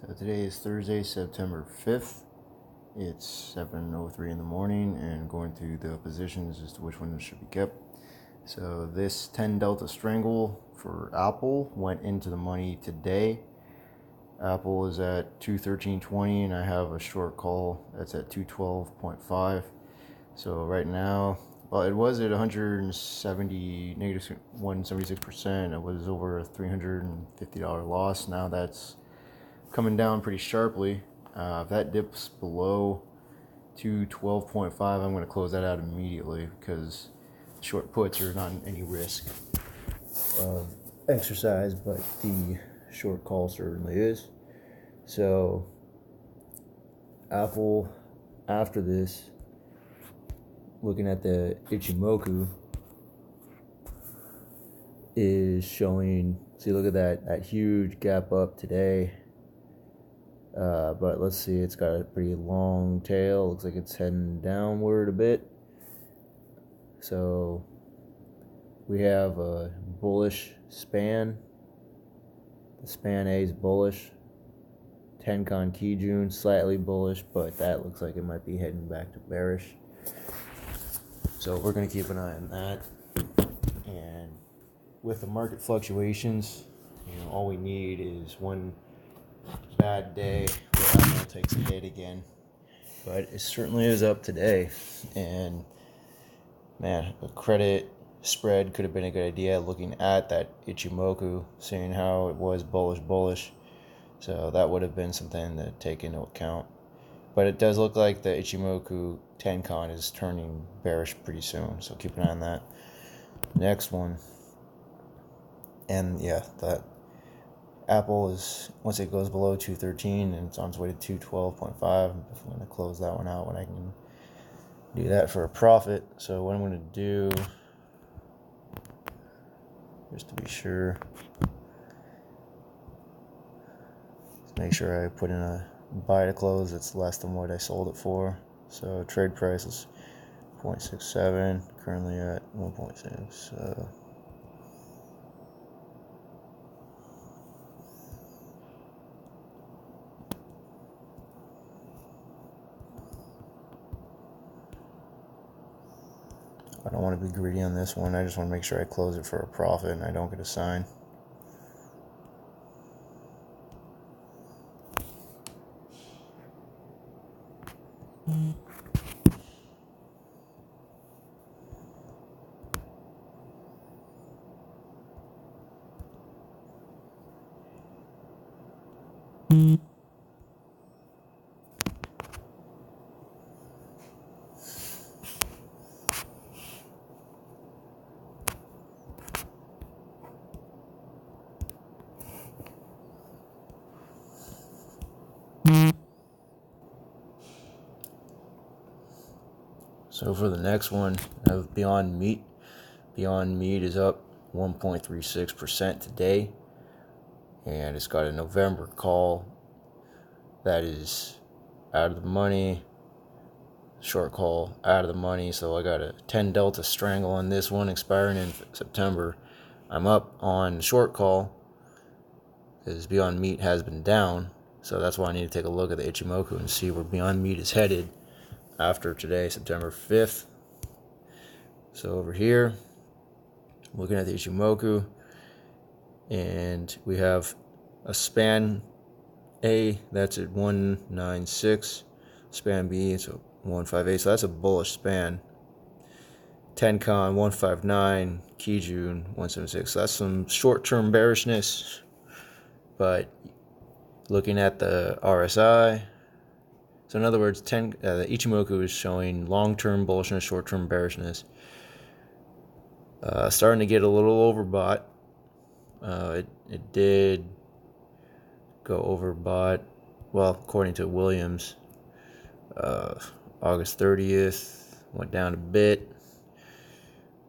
So today is Thursday, September 5th. It's 7:03 in the morning and going through the positions as to which one should be kept. So this 10 Delta Strangle for Apple went into the money today. Apple is at 213.20 and I have a short call that's at 212.5. So right now, well, it was at 170, negative 176%. It was over a $350 loss. Now that's coming down pretty sharply. If that dips below 212.5, I'm going to close that out immediately because short puts are not any risk of exercise, but the short call certainly is. So Apple, after this, looking at the Ichimoku, is showing, see, look at that huge gap up today. But let's see, it's got a pretty long tail. Looks like it's heading downward a bit. So we have a bullish span. The span A is bullish. Tenkan Kijun slightly bullish, but that looks like it might be heading back to bearish. So we're going to keep an eye on that. And with the market fluctuations, all we need is one bad day where Apple takes a hit again. But it certainly is up today. And man, a credit spread could have been a good idea, looking at that Ichimoku, seeing how it was bullish. So that would have been something to take into account. But it does look like the Ichimoku Tenkan is turning bearish pretty soon. So keep an eye on that. Next one. And yeah, that Apple is, once it goes below 213 and it's on its way to 212.5, I'm definitely going to close that one out when I can do that for a profit. So what I'm going to do, just to be sure, is make sure I put in a buy to close that's less than what I sold it for. So trade price is 0.67, currently at 1.6. I don't want to be greedy on this one. I just want to make sure I close it for a profit and I don't get a sign. So for the next one, I have Beyond Meat. Beyond Meat is up 1.36% today. And it's got a November call that is out of the money. Short call out of the money. So I got a 10 Delta Strangle on this one expiring in September. I'm up on short call because Beyond Meat has been down. So that's why I need to take a look at the Ichimoku and see where Beyond Meat is headed after today, September 5th. So over here, looking at the Ichimoku, and we have a span A that's at 196, span B is at 158, so that's a bullish span. Tenkan 159, Kijun 176, so that's some short-term bearishness. But looking at the RSI, so in other words, the Ichimoku is showing long-term bullishness, short-term bearishness. Starting to get a little overbought. It did go overbought. Well, according to Williams, August 30th went down a bit.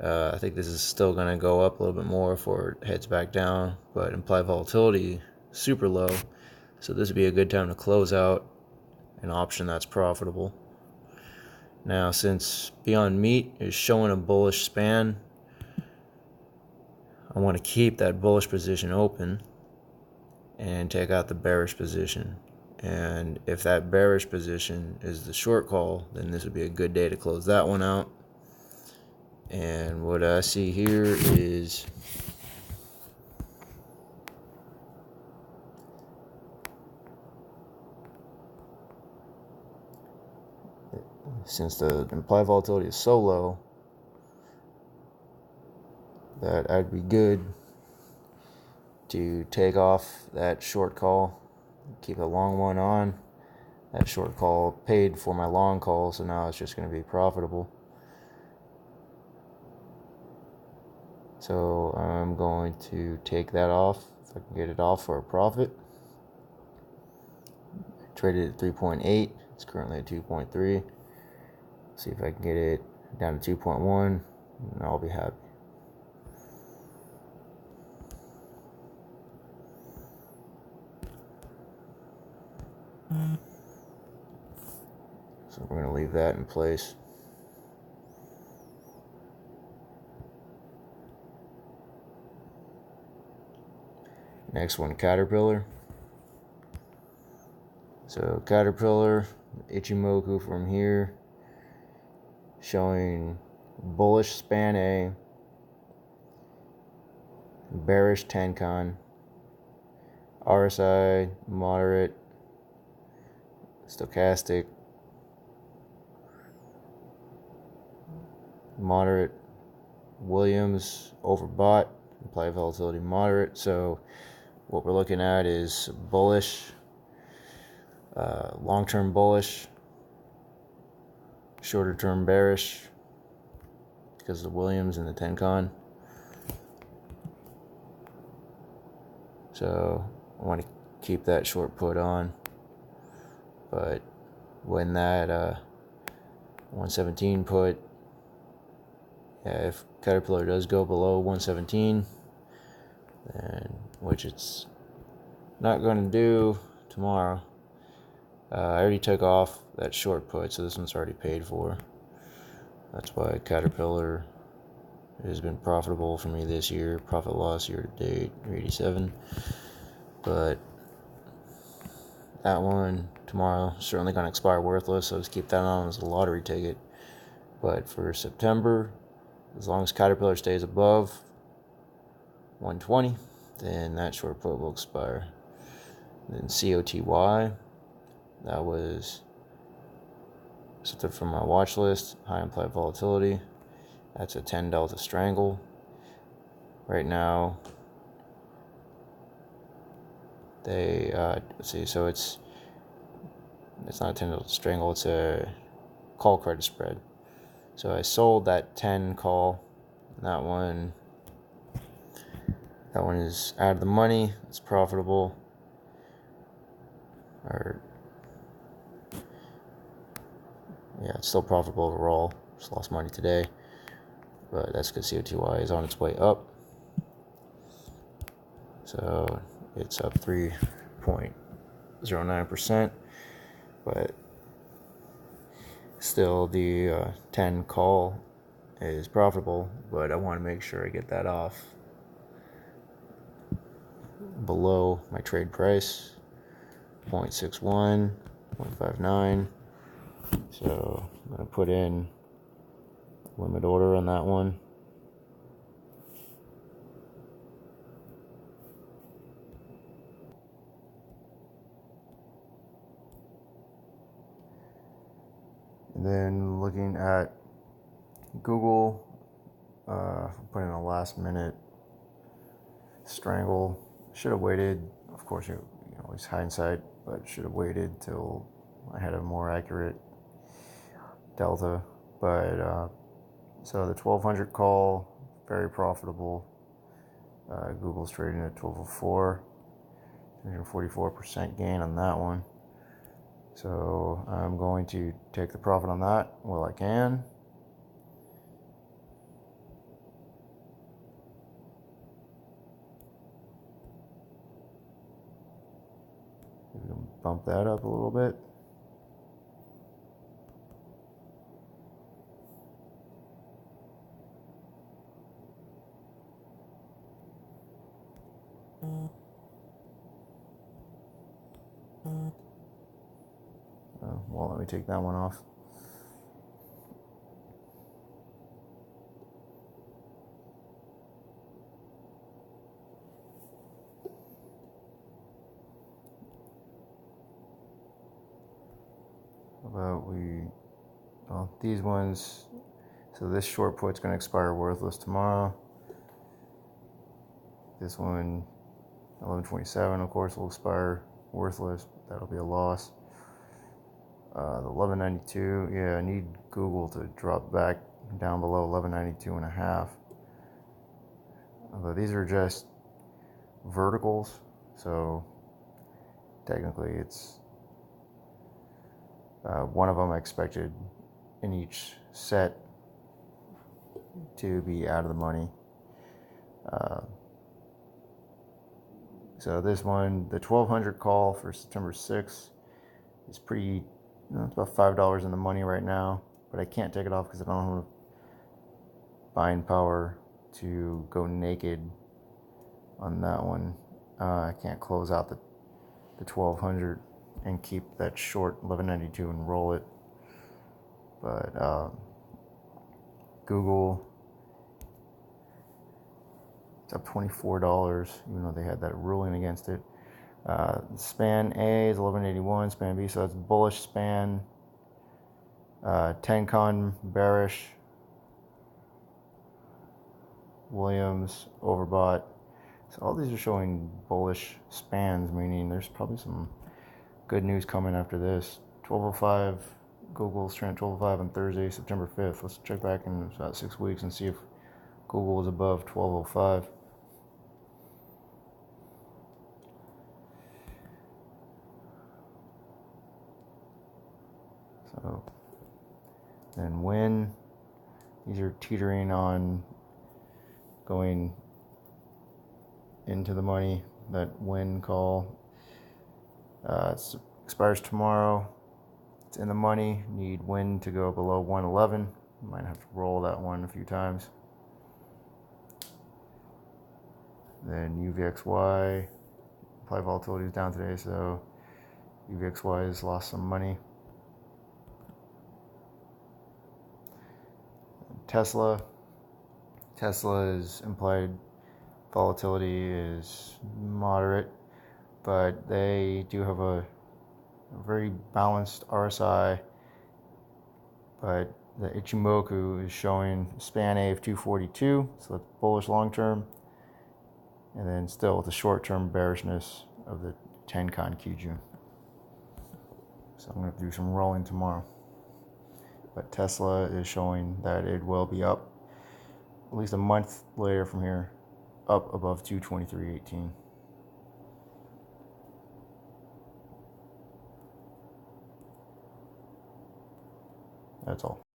I think this is still going to go up a little bit more before it heads back down. But implied volatility super low, so this would be a good time to close out an option that's profitable. Now, since Beyond Meat is showing a bullish span, I want to keep that bullish position open and take out the bearish position. And if that bearish position is the short call, then this would be a good day to close that one out. And what I see here is since the implied volatility is so low, that I'd be good to take off that short call, keep a long one on. That short call paid for my long call, so now it's just going to be profitable. So I'm going to take that off if I can get it off for a profit. Traded at 3.8. It's currently at 2.3. See if I can get it down to 2.1, and I'll be happy. So we're going to leave that in place. Next one, Caterpillar. So Caterpillar, Ichimoku from here, showing bullish span A, bearish Tenkan, RSI moderate, stochastic moderate, Williams overbought, implied volatility moderate. So what we're looking at is bullish, long-term bullish, shorter-term bearish because of the Williams and the Tenkan. So I want to keep that short put on, but when that 117 put, if Caterpillar does go below 117, then, which it's not going to do tomorrow, I already took off that short put, so this one's already paid for. That's why Caterpillar has been profitable for me this year. Profit loss year to date 87, but that one tomorrow is certainly going to expire worthless, so just keep that on as a lottery ticket. But for September, as long as Caterpillar stays above 120, then that short put will expire. Then COTY, that was something from my watch list, high implied volatility. That's a 10 delta strangle. Right now, they let's see. So it's not a 10 delta strangle. It's a call credit spread. So I sold that 10 call. That one is out of the money. It's profitable. Yeah, it's still profitable overall. Just lost money today, but that's because COTY is on its way up. So it's up 3.09%, but still the 10 call is profitable, but I want to make sure I get that off below my trade price, 0.61, 0.59. So I'm going to put in limit order on that one. And then looking at Google, putting in a last minute strangle. Should have waited. Of course, it's hindsight, but should have waited till I had a more accurate delta. But so the 1200 call, very profitable. Google's trading at 1204, 144% gain on that one. So I'm going to take the profit on that while I can. We can bump that up a little bit. Well, let me take that one off. These ones, so this short put's going to expire worthless tomorrow. This one, 1127, of course, will expire worthless. That'll be a loss. The 1192, yeah, I need Google to drop back down below 1192 and a half. But these are just verticals, so technically it's one of them I expected in each set to be out of the money. So this one, the 1200 call for September 6th is pretty, it's about $5 in the money right now, but I can't take it off because I don't have buying power to go naked on that one. I can't close out the 1200 and keep that short 1192 and roll it. But Google, it's up $24, even though they had that ruling against it. Span A is 1181, span B, so that's bullish span. Tencon bearish. Williams overbought. So all these are showing bullish spans, meaning there's probably some good news coming after this. 1205, Google's trading 1205 on Thursday, September 5th. Let's check back in about 6 weeks and see if Google is above 1205. So then when these are teetering on going into the money, that win call expires tomorrow. It's in the money. Need win to go below 111. Might have to roll that one a few times. Then UVXY, implied volatility is down today, so UVXY has lost some money. Tesla is implied volatility is moderate, but they do have a very balanced RSI, but the Ichimoku is showing span A of 242, so that's bullish long term, and then still with the short term bearishness of the Tenkan Kijun. So I'm going to do some rolling tomorrow. But Tesla is showing that it will be up at least a month later from here, up above 223.18. That's all.